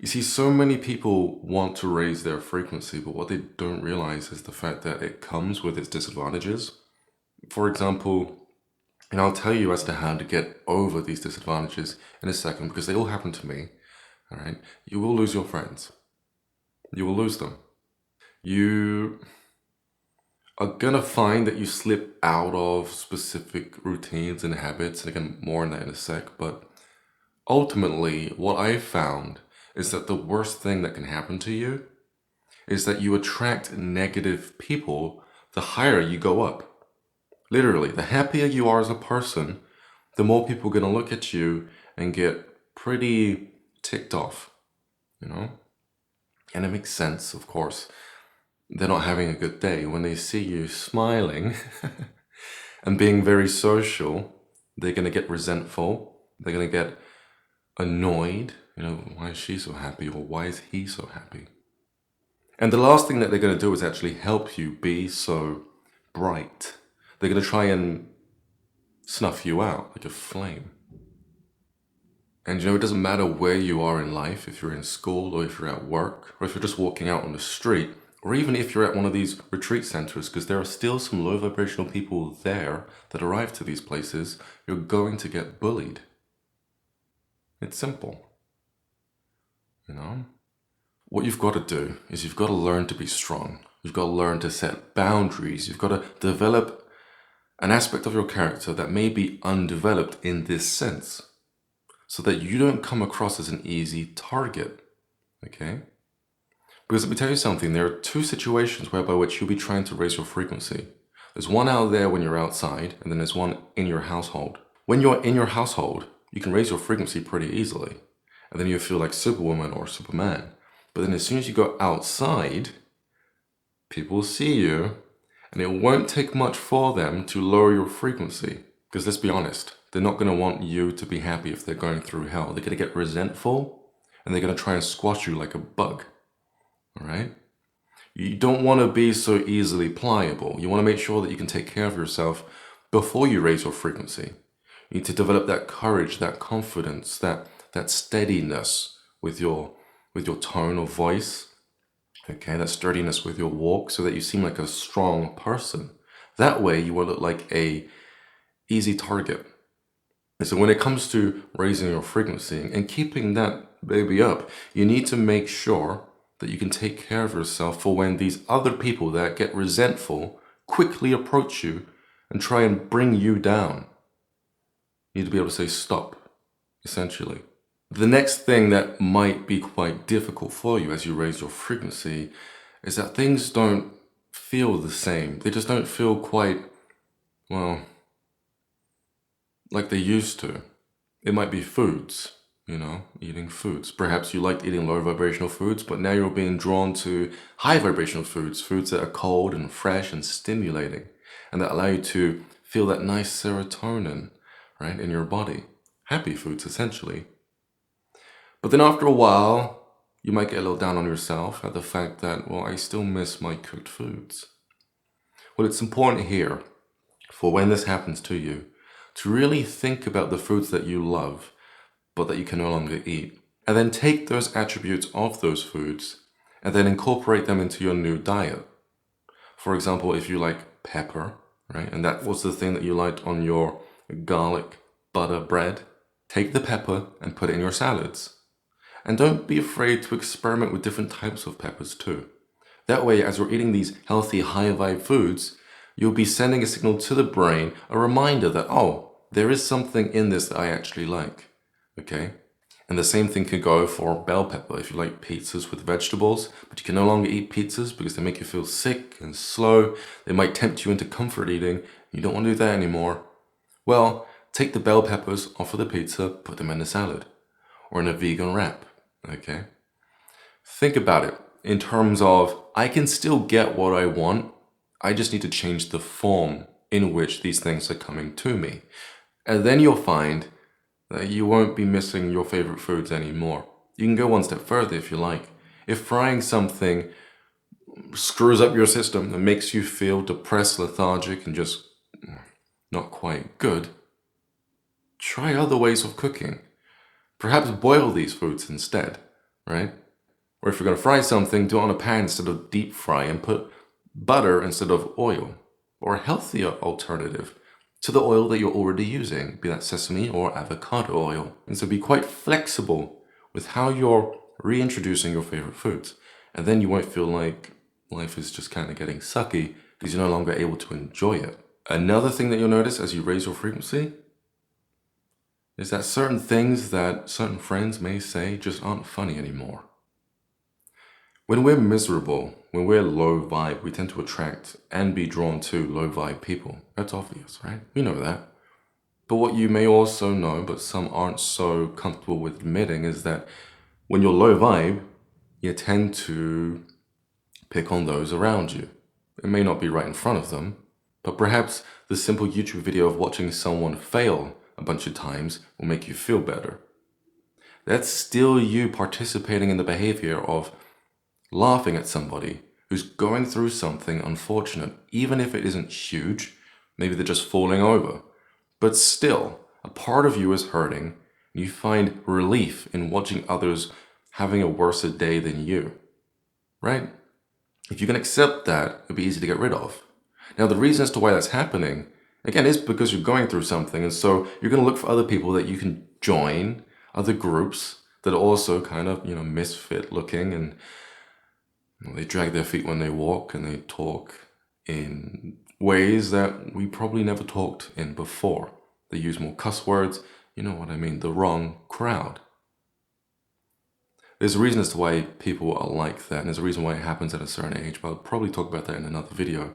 You see, so many people want to raise their frequency, but what they don't realize is the fact that it comes with its disadvantages. For example, and I'll tell you as to how to get over these disadvantages in a second because they all happen to me. All right. You will lose your friends. You will lose them. You are gonna find that you slip out of specific routines and habits, and again, more on that in a sec. But ultimately, what I found is that the worst thing that can happen to you is that you attract negative people the higher you go up. Literally, the happier you are as a person, the more people are gonna look at you and get pretty ticked off, you know? And it makes sense, of course. They're not having a good day. When they see you smiling and being very social, they're going to get resentful. They're going to get annoyed. Why is she so happy or why is he so happy? And the last thing that they're going to do is actually help you be so bright. They're going to try and snuff you out like a flame. And it doesn't matter where you are in life, if you're in school or if you're at work or if you're just walking out on the street, or even if you're at one of these retreat centers, because there are still some low vibrational people there that arrive to these places, you're going to get bullied. It's simple. What you've got to do is you've got to learn to be strong. You've got to learn to set boundaries. You've got to develop an aspect of your character that may be undeveloped in this sense, so that you don't come across as an easy target, okay? Because let me tell you something, there are two situations whereby which you'll be trying to raise your frequency. There's one out there when you're outside, and then there's one in your household. When you're in your household, you can raise your frequency pretty easily, and then you feel like Superwoman or Superman. But then as soon as you go outside, people see you, and it won't take much for them to lower your frequency. Because let's be honest, they're not going to want you to be happy if they're going through hell. They're going to get resentful, and they're going to try and squash you like a bug. All right? You don't want to be so easily pliable. You want to make sure that you can take care of yourself before you raise your frequency. You need to develop that courage, that confidence, that steadiness with your tone of voice. Okay, that sturdiness with your walk so that you seem like a strong person. That way you will look like a easy target. And so when it comes to raising your frequency and keeping that baby up, you need to make sure that you can take care of yourself for when these other people that get resentful quickly approach you and try and bring you down. You need to be able to say stop, essentially. The next thing that might be quite difficult for you as you raise your frequency is that things don't feel the same. They just don't feel quite, well, like they used to. It might be foods, eating foods. Perhaps you liked eating low vibrational foods, but now you're being drawn to high vibrational foods, foods that are cold and fresh and stimulating, and that allow you to feel that nice serotonin, right, in your body. Happy foods, essentially. But then after a while, you might get a little down on yourself at the fact that, well, I still miss my cooked foods. Well, it's important here, for when this happens to you, to really think about the foods that you love, but that you can no longer eat. And then take those attributes of those foods and then incorporate them into your new diet. For example, if you like pepper, right, and that was the thing that you liked on your garlic butter bread, take the pepper and put it in your salads. And don't be afraid to experiment with different types of peppers too. That way, as you're eating these healthy, high vibe foods, you'll be sending a signal to the brain, a reminder that, oh, there is something in this that I actually like. Okay? And the same thing can go for bell pepper if you like pizzas with vegetables, but you can no longer eat pizzas because they make you feel sick and slow. They might tempt you into comfort eating. You don't want to do that anymore. Well, take the bell peppers off of the pizza, put them in a salad or in a vegan wrap. Okay? Think about it in terms of I can still get what I want. I just need to change the form in which these things are coming to me. And then you'll find that you won't be missing your favorite foods anymore. You can go one step further if you like. If frying something screws up your system and makes you feel depressed, lethargic, and just not quite good, try other ways of cooking. Perhaps boil these foods instead. right? Or if you're going to fry something, do it on a pan instead of deep fry and put butter instead of oil, or a healthier alternative to the oil that you're already using, be that sesame or avocado oil. And so be quite flexible with how you're reintroducing your favorite foods. And then you won't feel like life is just kind of getting sucky because you're no longer able to enjoy it. Another thing that you'll notice as you raise your frequency is that certain things that certain friends may say just aren't funny anymore. When we're miserable, when we're low vibe, we tend to attract and be drawn to low vibe people. That's obvious, right? We know that. But what you may also know, but some aren't so comfortable with admitting, is that when you're low vibe, you tend to pick on those around you. It may not be right in front of them, but perhaps the simple YouTube video of watching someone fail a bunch of times will make you feel better. That's still you participating in the behavior of laughing at somebody who's going through something unfortunate, even if it isn't huge, maybe they're just falling over. But still, a part of you is hurting, and you find relief in watching others having a worse day than you, right? If you can accept that, it'll be easy to get rid of. Now, the reason as to why that's happening, again, is because you're going through something, and so you're going to look for other people that you can join, other groups that are also kind of, misfit looking, and they drag their feet when they walk, and they talk in ways that we probably never talked in before. They use more cuss words, you know what I mean, the wrong crowd. There's a reason as to why people are like that, and there's a reason why it happens at a certain age, but I'll probably talk about that in another video.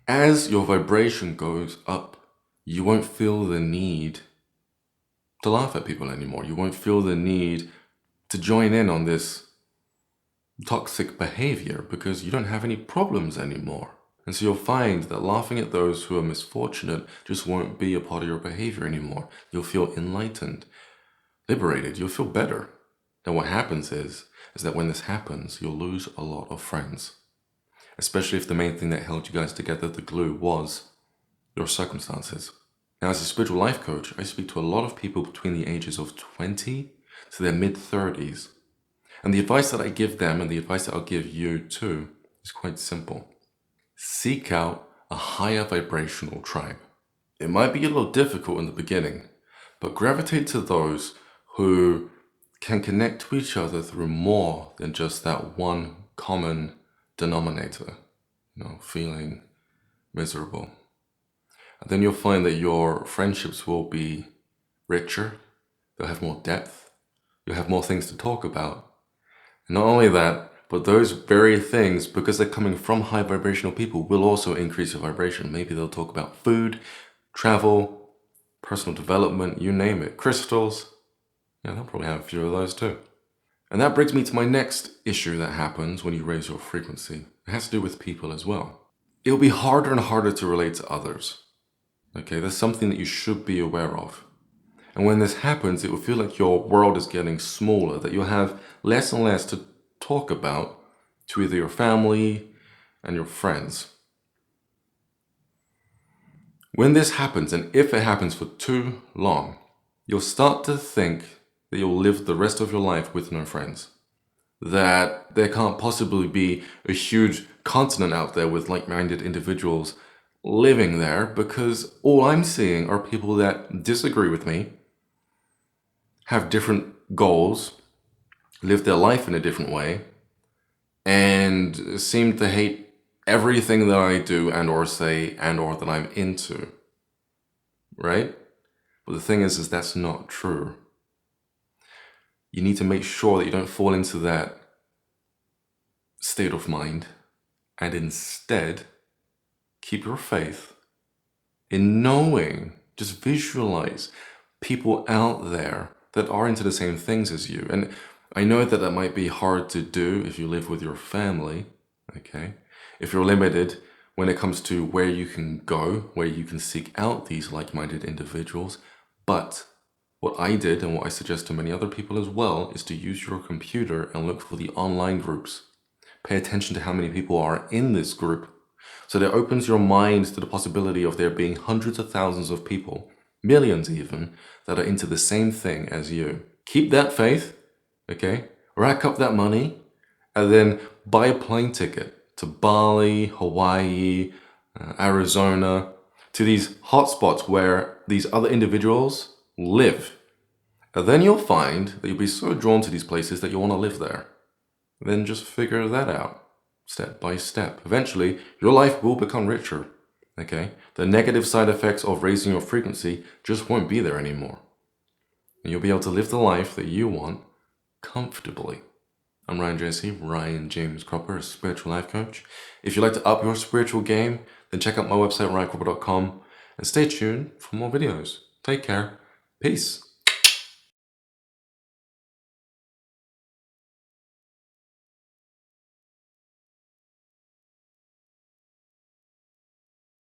As your vibration goes up, you won't feel the need to laugh at people anymore. You won't feel the need to join in on this toxic behavior because you don't have any problems anymore. And so you'll find that laughing at those who are misfortunate just won't be a part of your behavior anymore. You'll feel enlightened, liberated, you'll feel better. And what happens is that when this happens, you'll lose a lot of friends. Especially if the main thing that held you guys together, the glue, was your circumstances. Now, as a spiritual life coach, I speak to a lot of people between the ages of 20 to their mid-30s. And the advice that I give them, and the advice that I'll give you too, is quite simple. Seek out a higher vibrational tribe. It might be a little difficult in the beginning, but gravitate to those who can connect to each other through more than just that one common denominator, feeling miserable. And then you'll find that your friendships will be richer, they'll have more depth, you'll have more things to talk about. And not only that, but those very things, because they're coming from high vibrational people, will also increase your vibration. Maybe they'll talk about food, travel, personal development, you name it, crystals. Yeah, they'll probably have a few of those too. And that brings me to my next issue that happens when you raise your frequency. It has to do with people as well. It'll be harder and harder to relate to others. Okay, that's something that you should be aware of. And when this happens, it will feel like your world is getting smaller, that you'll have less and less to talk about to either your family and your friends. When this happens, and if it happens for too long, you'll start to think that you'll live the rest of your life with no friends. That there can't possibly be a huge continent out there with like-minded individuals living there, because all I'm seeing are people that disagree with me, have different goals, live their life in a different way, and seem to hate everything that I do and or say and or that I'm into. Right? But the thing is that's not true. You need to make sure that you don't fall into that state of mind, and instead keep your faith in knowing, just visualize people out there that are into the same things as you. And I know that might be hard to do if you live with your family, okay? If you're limited when it comes to where you can go, where you can seek out these like-minded individuals. But what I did, and what I suggest to many other people as well, is to use your computer and look for the online groups. Pay attention to how many people are in this group. So that opens your mind to the possibility of there being hundreds of thousands of people, millions even, that are into the same thing as you. Keep that faith, okay? Rack up that money, and then buy a plane ticket to Bali, Hawaii, Arizona, to these hotspots where these other individuals live. And then you'll find that you'll be so drawn to these places that you want to live there. Then just figure that out step by step. Eventually, your life will become richer. Okay? The negative side effects of raising your frequency just won't be there anymore. And you'll be able to live the life that you want comfortably. I'm Ryan Jesse, Ryan James Cropper, a spiritual life coach. If you'd like to up your spiritual game, then check out my website, ryancropper.com, and stay tuned for more videos. Take care. Peace.